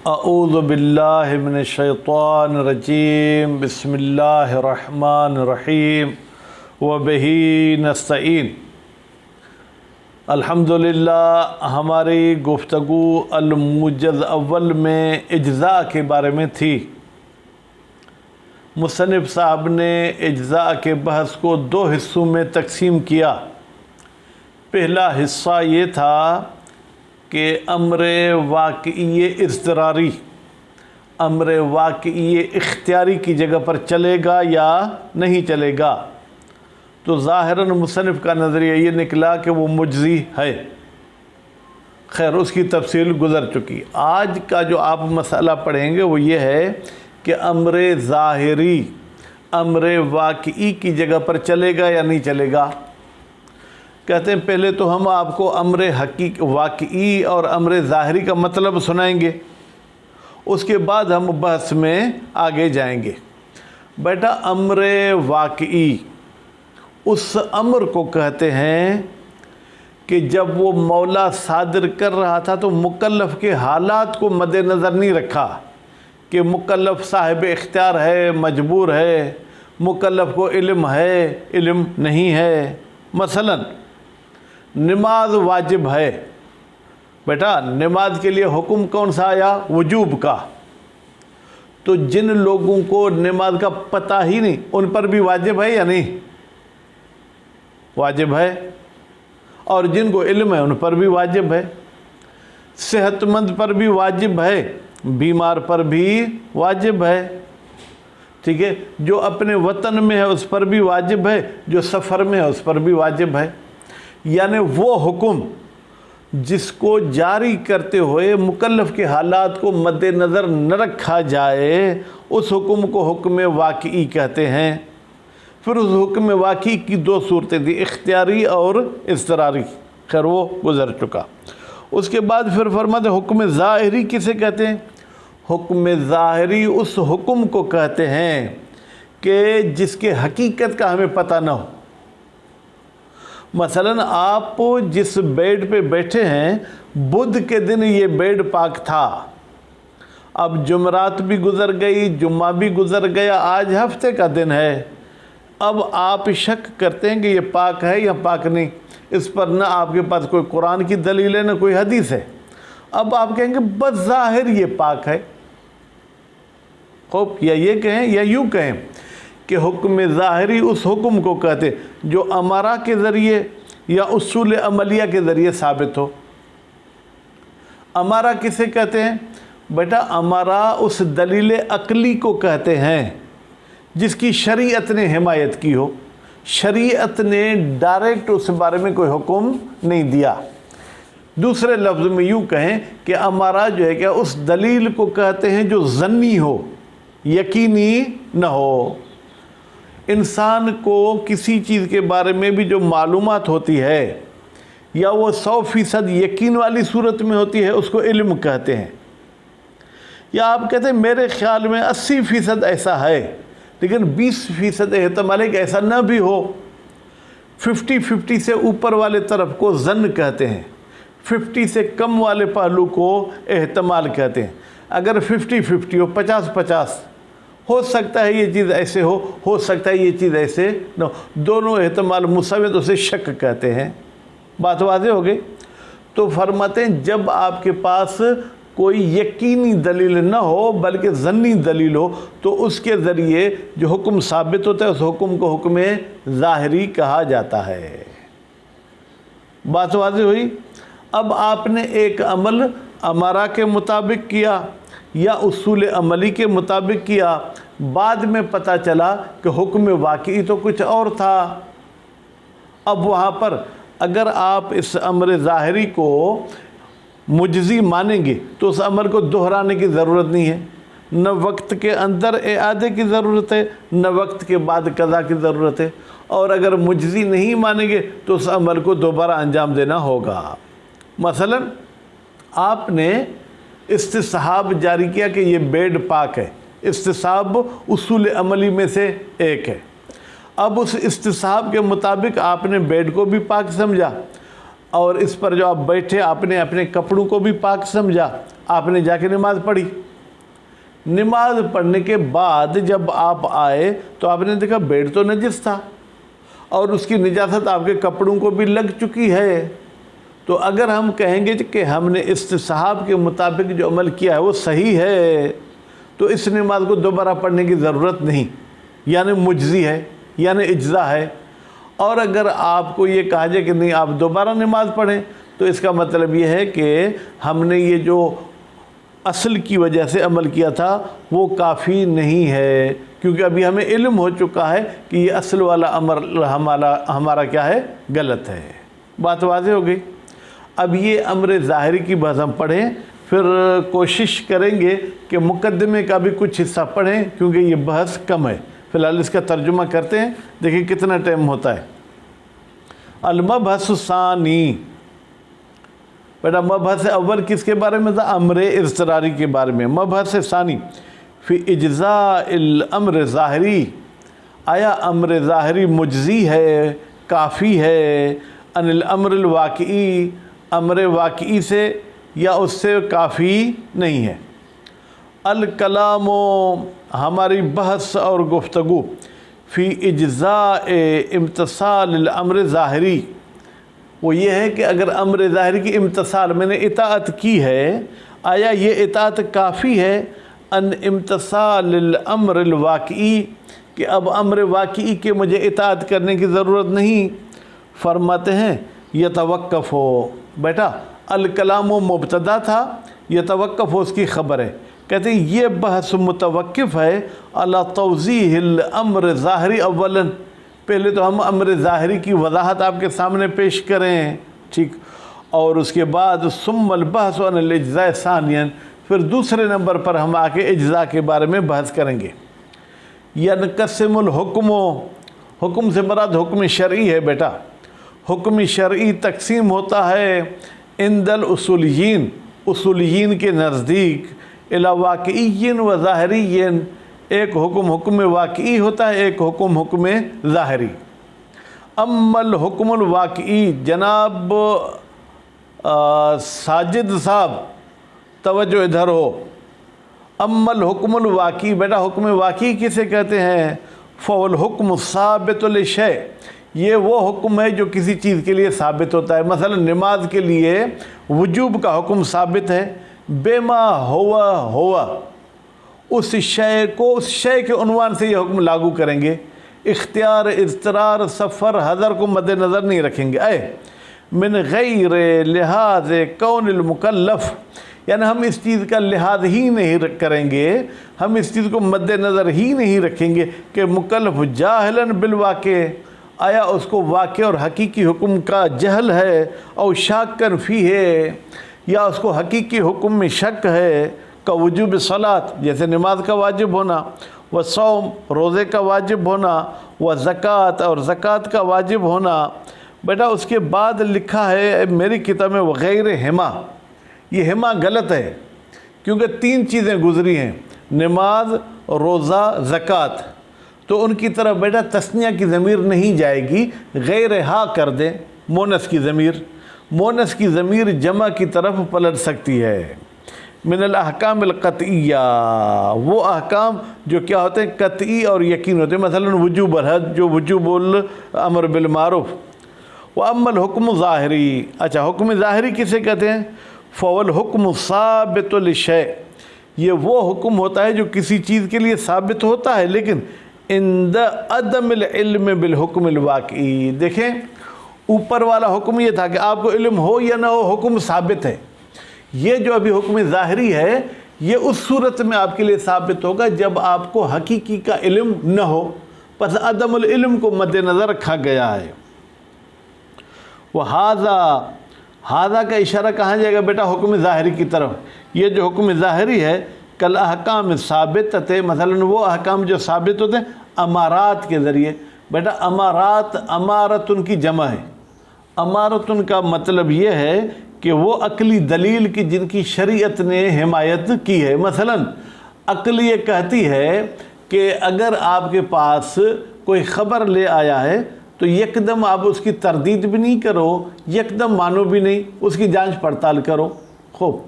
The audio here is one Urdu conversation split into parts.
اعوذ باللہ من الشیطان الرجیم بسم اللہ الرحمن الرحیم وبہ نستعین۔ الحمدللہ ہماری گفتگو الموجز اول میں اجزاء کے بارے میں تھی۔ مصنف صاحب نے اجزاء کے بحث کو دو حصوں میں تقسیم کیا۔ پہلا حصہ یہ تھا کہ امر واقعی اضطراری امر واقعی اختیاری کی جگہ پر چلے گا یا نہیں چلے گا، تو ظاہراً مصنف کا نظریہ یہ نکلا کہ وہ مجزی ہے۔ خیر، اس کی تفصیل گزر چکی۔ آج کا جو آپ مسئلہ پڑھیں گے وہ یہ ہے کہ امر ظاہری امر واقعی کی جگہ پر چلے گا یا نہیں چلے گا۔ کہتے ہیں پہلے تو ہم آپ کو امر واقعی اور امر ظاہری کا مطلب سنائیں گے، اس کے بعد ہم بحث میں آگے جائیں گے۔ بیٹا، امر واقعی اس امر کو کہتے ہیں کہ جب وہ مولا صادر کر رہا تھا تو مکلف کے حالات کو مد نظر نہیں رکھا کہ مکلف صاحب اختیار ہے، مجبور ہے، مکلف کو علم ہے، علم نہیں ہے۔ مثلاً نماز واجب ہے، بیٹا نماز کے لیے حکم کون سا آیا؟ وجوب کا۔ تو جن لوگوں کو نماز کا پتہ ہی نہیں ان پر بھی واجب ہے یا نہیں؟ واجب ہے۔ اور جن کو علم ہے ان پر بھی واجب ہے۔ صحت مند پر بھی واجب ہے، بیمار پر بھی واجب ہے، ٹھیک ہے۔ جو اپنے وطن میں ہے اس پر بھی واجب ہے، جو سفر میں ہے اس پر بھی واجب ہے۔ یعنی وہ حکم جس کو جاری کرتے ہوئے مکلف کے حالات کو مد نظر نہ رکھا جائے اس حکم کو حکم واقعی کہتے ہیں۔ پھر اس حکم واقعی کی دو صورتیں تھیں، اختیاری اور اضطراری۔ خیر، وہ گزر چکا۔ اس کے بعد پھر فرماتے حکم ظاہری کسے کہتے ہیں؟ حکم ظاہری اس حکم کو کہتے ہیں کہ جس کے حقیقت کا ہمیں پتہ نہ ہو۔ مثلاً آپ جس بیڈ پہ بیٹھے ہیں بدھ کے دن یہ بیڈ پاک تھا، اب جمعرات بھی گزر گئی، جمعہ بھی گزر گیا، آج ہفتے کا دن ہے۔ اب آپ شک کرتے ہیں کہ یہ پاک ہے یا پاک نہیں، اس پر نہ آپ کے پاس کوئی قرآن کی دلیل ہے نہ کوئی حدیث ہے۔ اب آپ کہیں گے بظاہر یہ پاک ہے، خوب، یا یہ کہیں یا یوں کہیں کہ حکم ظاہری اس حکم کو کہتے جو امارہ کے ذریعے یا اصول عملیہ کے ذریعے ثابت ہو۔ امارہ کسے کہتے ہیں؟ بیٹا امارہ اس دلیل عقلی کو کہتے ہیں جس کی شریعت نے حمایت کی ہو، شریعت نے ڈائریکٹ اس بارے میں کوئی حکم نہیں دیا۔ دوسرے لفظ میں یوں کہیں کہ امارہ جو ہے کہ اس دلیل کو کہتے ہیں جو ظنی ہو، یقینی نہ ہو۔ انسان کو کسی چیز کے بارے میں بھی جو معلومات ہوتی ہے یا وہ 100% یقین والی صورت میں ہوتی ہے اس کو علم کہتے ہیں۔ یا آپ کہتے ہیں میرے خیال میں 80% ایسا ہے لیکن 20% احتمال ہے کہ ایسا نہ بھی ہو۔ 50-50 سے اوپر والے طرف کو ظن کہتے ہیں، 50 سے کم والے پہلو کو احتمال کہتے ہیں۔ اگر 50-50 ہو، 50-50 ہو سکتا ہے یہ چیز ایسے ہو سکتا ہے یہ چیز ایسے نہ ہو، دونوں احتمال مساوی، اسے شک کہتے ہیں۔ بات واضح ہو گئی؟ تو فرماتے ہیں جب آپ کے پاس کوئی یقینی دلیل نہ ہو بلکہ ظنی دلیل ہو تو اس کے ذریعے جو حکم ثابت ہوتا ہے اس حکم کو حکم ظاہری کہا جاتا ہے۔ بات واضح ہوئی؟ اب آپ نے ایک عمل امارہ کے مطابق کیا یا اصول عملی کے مطابق کیا، بعد میں پتہ چلا کہ حکم واقعی تو کچھ اور تھا۔ اب وہاں پر اگر آپ اس امر ظاہری کو مجزی مانیں گے تو اس امر کو دہرانے کی ضرورت نہیں ہے، نہ وقت کے اندر اعادے کی ضرورت ہے نہ وقت کے بعد قضا کی ضرورت ہے۔ اور اگر مجزی نہیں مانیں گے تو اس عمل کو دوبارہ انجام دینا ہوگا۔ مثلاً آپ نے استصحاب جاری کیا کہ یہ بیڈ پاک ہے، استصحاب اصول عملی میں سے ایک ہے۔ اب اس استصحاب کے مطابق آپ نے بیڈ کو بھی پاک سمجھا، اور اس پر جو آپ بیٹھے آپ نے اپنے کپڑوں کو بھی پاک سمجھا، آپ نے جا کے نماز پڑھی۔ نماز پڑھنے کے بعد جب آپ آئے تو آپ نے دیکھا بیڈ تو نجس تھا اور اس کی نجاست آپ کے کپڑوں کو بھی لگ چکی ہے، تو اگر ہم کہیں گے کہ ہم نے استصحاب کے مطابق جو عمل کیا ہے وہ صحیح ہے تو اس نماز کو دوبارہ پڑھنے کی ضرورت نہیں، یعنی مجزی ہے، یعنی اجزا ہے۔ اور اگر آپ کو یہ کہا جائے کہ نہیں آپ دوبارہ نماز پڑھیں تو اس کا مطلب یہ ہے کہ ہم نے یہ جو اصل کی وجہ سے عمل کیا تھا وہ کافی نہیں ہے، کیونکہ ابھی ہمیں علم ہو چکا ہے کہ یہ اصل والا امر ہمارا کیا ہے، غلط ہے۔ بات واضح ہو گئی۔ اب یہ امر ظاہری کی بحث ہم پڑھیں، پھر کوشش کریں گے کہ مقدمے کا بھی کچھ حصہ پڑھیں کیونکہ یہ بحث کم ہے۔ فی الحال اس کا ترجمہ کرتے ہیں، دیکھیں کتنا ٹائم ہوتا ہے۔ المبحث الثانی، بیٹا مبحث اول کس کے بارے میں تھا؟ امر اضطراری کے بارے میں۔ مبحث ثانی فی اجزاء الامر ظاہری، آیا امر ظاہری مجزی ہے، کافی ہے، ان الامر الواقعی، امر واقعی سے، یا اس سے کافی نہیں ہے۔ الکلام، ہماری بحث اور گفتگو، فی اجزاء امتثال الامر ظاہری، وہ یہ ہے کہ اگر امر ظاہری کی امتثال میں نے اطاعت کی ہے، آیا یہ اطاعت کافی ہے ان امتثال الامر الواقعی، کہ اب امر واقعی کے مجھے اطاعت کرنے کی ضرورت نہیں۔ فرماتے ہیں یتوقف ہو، بیٹا الکلام و مبتدا تھا، یتوقف اس کی خبر ہے، کہتے ہیں یہ بحث متوقف ہے علی توضیح الامر ظاہری اولا، پہلے تو ہم امر ظاہری کی وضاحت آپ کے سامنے پیش کریں، ٹھیک، اور اس کے بعد ثم البحث عن الاجزاء ثانیا، پھر دوسرے نمبر پر ہم آ کے اجزاء کے بارے میں بحث کریں گے۔ ینقسم الحکم، حکم سے مراد حکم شرعی ہے بیٹا، حکم شرعی تقسیم ہوتا ہے عند الاصولیین، اصولیین کے نزدیک، الی واقعی و ظاہری، ایک حکم واقعی ہوتا ہے، ایک حکم ظاہری۔ اما الحکم الواقعی، جناب ساجد صاحب توجہ ادھر ہو، اما الحکم الواقعی، بیٹا حکم واقعی کسے کہتے ہیں؟ فالحکم ثابت للشیء، یہ وہ حکم ہے جو کسی چیز کے لیے ثابت ہوتا ہے۔ مثلا نماز کے لیے وجوب کا حکم ثابت ہے، بما ہوا، اس شے کو، اس شے کے عنوان سے یہ حکم لاگو کریں گے، اختیار، اضطرار، سفر، حضر کو مد نظر نہیں رکھیں گے۔ من غیر لحاظ کون المکلف، یعنی ہم اس چیز کا لحاظ ہی نہیں کریں گے، ہم اس چیز کو مد نظر ہی نہیں رکھیں گے کہ مکلف جاہلاً بالواقع، آیا اس کو واقع اور حقیقی حکم کا جہل ہے، او شاکن فیہ، یا اس کو حقیقی حکم میں شک ہے، کا وجوب صلاۃ، جیسے نماز کا واجب ہونا، و صوم، روزے کا واجب ہونا، و زکوٰۃ، اور زکوٰۃ کا واجب ہونا۔ بیٹا اس کے بعد لکھا ہے میری کتاب میں وغیر ہما، یہ ہما غلط ہے کیونکہ تین چیزیں گزری ہیں، نماز، روزہ، زکوٰۃ، تو ان کی طرف بیٹا تثنیہ کی ضمیر نہیں جائے گی، غیر ہا کر دیں، مونس کی ضمیر، مونس کی ضمیر جمع کی طرف پلٹ سکتی ہے۔ من الاحکام القطعیہ، وہ احکام جو کیا ہوتے ہیں قطعی اور یقین ہوتے ہیں، مثلا وجوب الحج، جو وجوب الامر بالمعروف۔ واما الحکم ظاہری، اچھا حکم ظاہری کسے کہتے ہیں؟ فالحکم ثابت للشیء، یہ وہ حکم ہوتا ہے جو کسی چیز کے لیے ثابت ہوتا ہے لیکن عند عدم العلم بالحکم الواقعی۔ دیکھیں اوپر والا حکم یہ تھا کہ آپ کو علم ہو یا نہ ہو حکم ثابت ہے، یہ جو ابھی حکم ظاہری ہے یہ اس صورت میں آپ کے لیے ثابت ہوگا جب آپ کو حقیقی کا علم نہ ہو، پس عدم العلم کو مد نظر رکھا گیا ہے۔ ہذا کا اشارہ کہاں جائے گا بیٹا؟ حکم ظاہری کی طرف۔ یہ جو حکم ظاہری ہے کل احکام ثابت، مثلا وہ احکام جو ثابت ہوتے ہیں امارات کے ذریعے۔ بیٹا امارات، امارتن کی جمع ہے، امارتن کا مطلب یہ ہے کہ وہ عقلی دلیل کی جن کی شریعت نے حمایت کی ہے۔ مثلا عقل یہ کہتی ہے کہ اگر آپ کے پاس کوئی خبر لے آیا ہے تو یکدم آپ اس کی تردید بھی نہیں کرو، یکدم مانو بھی نہیں، اس کی جانچ پڑتال کرو۔ خوب،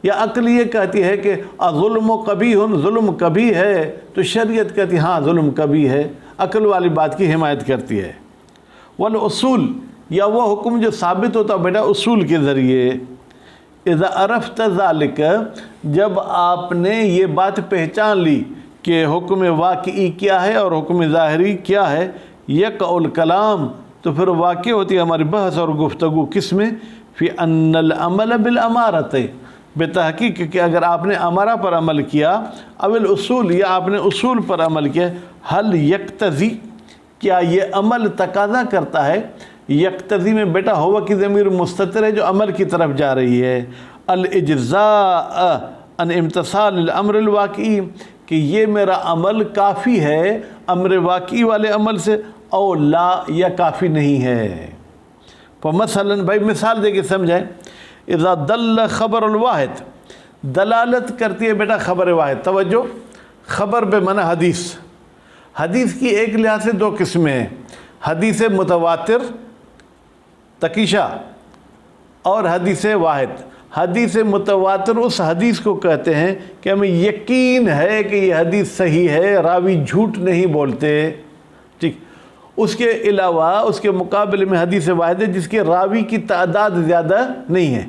یا عقل یہ کہتی ہے کہ ظلم و قبیح، ظلم کبھی ہے، تو شریعت کہتی ہے ہاں ظلم کبھی ہے، عقل والی بات کی حمایت کرتی ہے۔ والاصول، یا وہ حکم جو ثابت ہوتا بیٹا اصول کے ذریعے۔ اذا عرفت ذالک، جب آپ نے یہ بات پہچان لی کہ حکم واقعی کیا ہے اور حکم ظاہری کیا ہے، یقع الکلام، تو پھر واقع ہوتی ہے ہماری بحث اور گفتگو کس میں؟ فی ان العمل بالامارۃ، بتحقیق کہ اگر آپ نے امارہ پر عمل کیا، او الاصول، یا آپ نے اصول پر عمل کیا، حل یقتضی، کیا یہ عمل تقاضا کرتا ہے؟ یقتضی میں بیٹا ہوا کی ضمیر مستتر ہے جو عمل کی طرف جا رہی ہے، الاجزاء ان امتثال الامر الواقعی، کہ یہ میرا عمل کافی ہے امر واقعی والے عمل سے، او لا، یا کافی نہیں ہے۔ فمثلا بھائی مثال دے کے سمجھائیں، اذا دل خبر الواحد، دلالت کرتی ہے بیٹا خبر واحد، توجہ، خبر بمعنی حدیث، حدیث کی ایک لحاظ سے دو قسمیں ہیں، حدیث متواتر تقیشہ اور حدیث واحد۔ حدیث متواتر اس حدیث کو کہتے ہیں کہ ہمیں یقین ہے کہ یہ حدیث صحیح ہے، راوی جھوٹ نہیں بولتے، ٹھیک۔ اس کے علاوہ اس کے مقابلے میں حدیث واحد ہے جس کے راوی کی تعداد زیادہ نہیں ہے،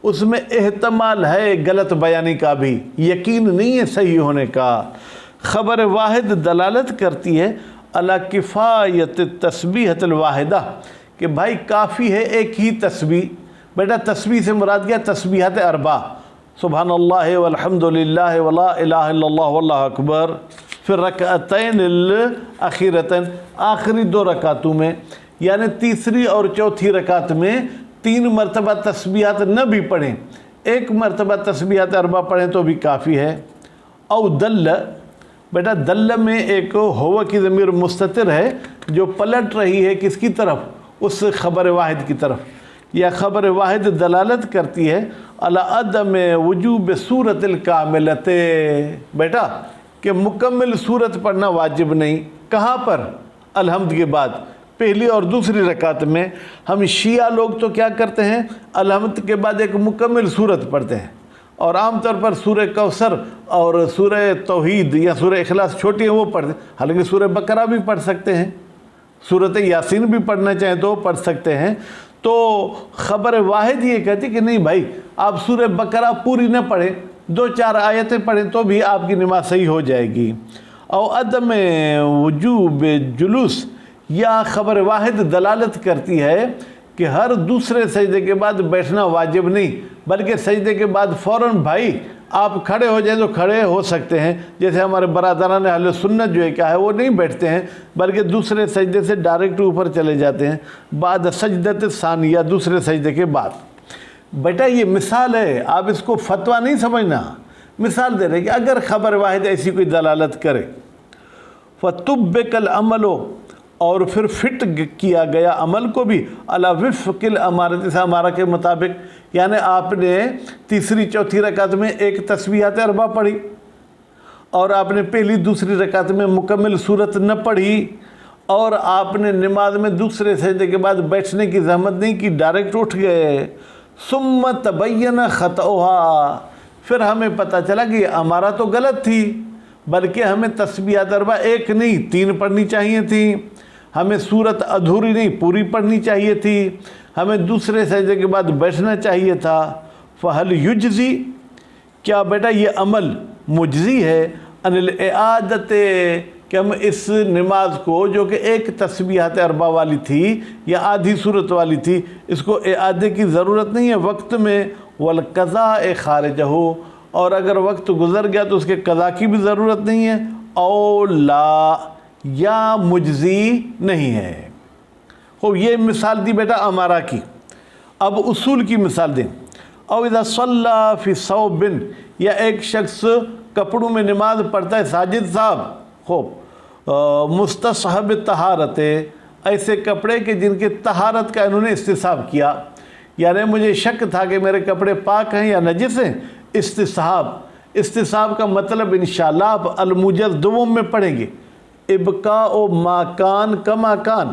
اس میں احتمال ہے غلط بیانی کا بھی، یقین نہیں ہے صحیح ہونے کا۔ خبر واحد دلالت کرتی ہے علی کفایت التسبیحۃ الواحدہ، کہ بھائی کافی ہے ایک ہی تسبیح۔ بیٹا تسبیح سے مراد کیا؟ تسبیحات اربع، سبحان اللہ والحمد للہ ولا الہ الا اللہ واللہ اکبر، پھر رکعتین الاخیرتین، آخری دو رکعتوں میں، یعنی تیسری اور چوتھی رکعت میں 3 مرتبہ تسبیحات نہ بھی پڑھیں، 1 مرتبہ تسبیحات اربع پڑھیں تو بھی کافی ہے۔ او دل، بیٹا دل میں ایک ہوا کی ضمیر مستتر ہے جو پلٹ رہی ہے کس کی طرف؟ اس خبر واحد کی طرف۔ یا خبر واحد دلالت کرتی ہے علی عدم وجوب صورت الکاملۃ، بیٹا کہ مکمل صورت پڑھنا واجب نہیں۔ کہاں پر؟ الحمد کے بعد، پہلی اور دوسری رکعت میں۔ ہم شیعہ لوگ تو کیا کرتے ہیں؟ الحمد کے بعد ایک مکمل صورت پڑھتے ہیں، اور عام طور پر سورہ کوثر اور سورہ توحید یا سورہ اخلاص چھوٹی ہیں وہ پڑھتے ہیں، حالانکہ سورہ بقرہ بھی پڑھ سکتے ہیں، سورۃ یاسین بھی پڑھنا چاہیں تو پڑھ سکتے ہیں۔ تو خبر واحد یہ کہتی کہ نہیں بھائی، آپ سورہ بقرہ پوری نہ پڑھیں، 2-4 آیتیں پڑھیں تو بھی آپ کی نماز صحیح ہو جائے گی۔ او عدم وجوب جلوس، یا خبر واحد دلالت کرتی ہے کہ ہر دوسرے سجدے کے بعد بیٹھنا واجب نہیں، بلکہ سجدے کے بعد فوراً بھائی آپ کھڑے ہو جائیں تو کھڑے ہو سکتے ہیں، جیسے ہمارے برادران اہل سنت جو ہے کیا ہے وہ نہیں بیٹھتے ہیں بلکہ دوسرے سجدے سے ڈائریکٹ اوپر چلے جاتے ہیں، بعد سجدت ثانیہ، دوسرے سجدے کے بعد۔ بیٹا یہ مثال ہے، آپ اس کو فتویٰ نہیں سمجھنا، مثال دے رہے کہ اگر خبر واحد ایسی کوئی دلالت کرے، فَطُبِّقَ الْعَمَلُ، اور پھر فٹ کیا گیا عمل کو بھی علی وفق الامارۃ، سے امارہ کے مطابق، یعنی آپ نے تیسری چوتھی رکعت میں ایک تسبیحات اربع پڑھی، اور آپ نے پہلی دوسری رکعت میں مکمل صورت نہ پڑھی، اور آپ نے نماز میں دوسرے سجدے کے بعد بیٹھنے کی زحمت نہیں کی، ڈائریکٹ اٹھ گئے، ثم تبین خطأها، پھر ہمیں پتہ چلا کہ یہ امارہ تو غلط تھی، بلکہ ہمیں تسبیحات اربع 1 نہیں 3 پڑھنی چاہیے تھیں، ہمیں صورت ادھوری نہیں پوری پڑھنی چاہیے تھی، ہمیں دوسرے سجدے کے بعد بیٹھنا چاہیے تھا۔ فہل یجزی، کیا بیٹا یہ عمل مجزی ہے ان الاعادۃ، کہ ہم اس نماز کو جو کہ ایک تسبیحات اربع والی تھی یا آدھی صورت والی تھی، اس کو اعادے کی ضرورت نہیں ہے وقت میں، والقضاء خارجہ، اور اگر وقت گزر گیا تو اس کے قضاء کی بھی ضرورت نہیں ہے، او لا، یا مجزی نہیں ہے۔ خوب، یہ مثال دی بیٹا امارہ کی۔ اب اصول کی مثال دیں۔ او اذا صلی فی ثوب، یا ایک شخص کپڑوں میں نماز پڑھتا ہے، ساجد صاحب، خوب، مستصحب طہارت، ایسے کپڑے کہ جن کے طہارت کا انہوں نے استصحاب کیا، یعنی مجھے شک تھا کہ میرے کپڑے پاک ہیں یا نجس ہیں، استصحاب کا مطلب انشاءاللہ آپ الموجز دوم میں پڑھیں گے، ابقاء ما کان کما کان،